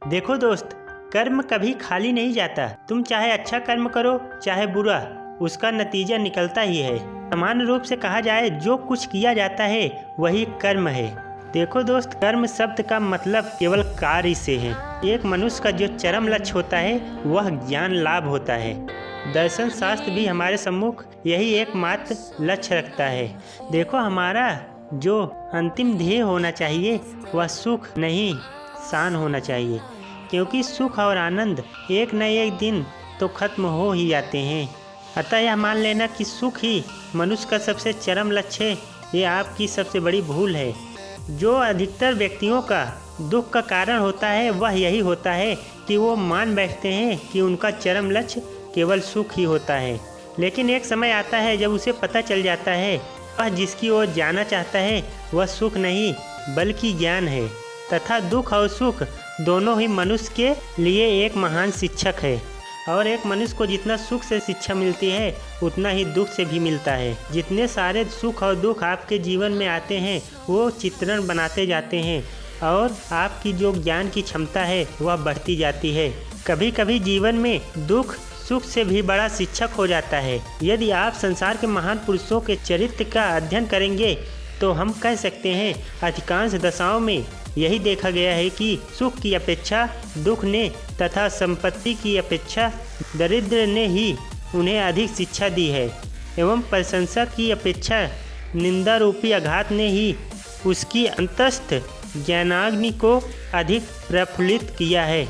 देखो दोस्त, कर्म कभी खाली नहीं जाता। तुम चाहे अच्छा कर्म करो चाहे बुरा, उसका नतीजा निकलता ही है। सामान्य रूप से कहा जाए, जो कुछ किया जाता है वही कर्म है। देखो दोस्त, कर्म शब्द का मतलब केवल कार्य से है। एक मनुष्य का जो चरम लक्ष्य होता है वह ज्ञान लाभ होता है। दर्शन शास्त्र भी हमारे सम्मुख यही एकमात्र लक्ष्य रखता है। देखो, हमारा जो अंतिम ध्येय होना चाहिए वह सुख नहीं, शान होना चाहिए, क्योंकि सुख और आनंद एक न एक दिन तो खत्म हो ही जाते हैं। अतः यह मान लेना कि सुख ही मनुष्य का सबसे चरम लक्ष्य है, ये आपकी सबसे बड़ी भूल है। जो अधिकतर व्यक्तियों का दुख का कारण होता है वह यही होता है कि वो मान बैठते हैं कि उनका चरम लक्ष्य केवल सुख ही होता है। लेकिन एक समय आता है जब उसे पता चल जाता है वह जिसकी ओर जाना चाहता है वह सुख नहीं बल्कि ज्ञान है, तथा दुख और सुख दोनों ही मनुष्य के लिए एक महान शिक्षक है। और एक मनुष्य को जितना सुख से शिक्षा मिलती है उतना ही दुख से भी मिलता है। जितने सारे सुख और दुख आपके जीवन में आते हैं वो चित्रण बनाते जाते हैं और आपकी जो ज्ञान की क्षमता है वह बढ़ती जाती है। कभी कभी जीवन में दुख सुख से भी बड़ा शिक्षक हो जाता है। यदि आप संसार के महान पुरुषों के चरित्र का अध्ययन करेंगे तो हम कह सकते हैं अधिकांश दशाओं में यही देखा गया है कि सुख की अपेक्षा दुख ने तथा संपत्ति की अपेक्षा दरिद्र ने ही उन्हें अधिक शिक्षा दी है, एवं प्रशंसा की अपेक्षा निंदा रूपी आघात ने ही उसकी अंतस्थ ज्ञानाग्नि को अधिक प्रफुल्लित किया है।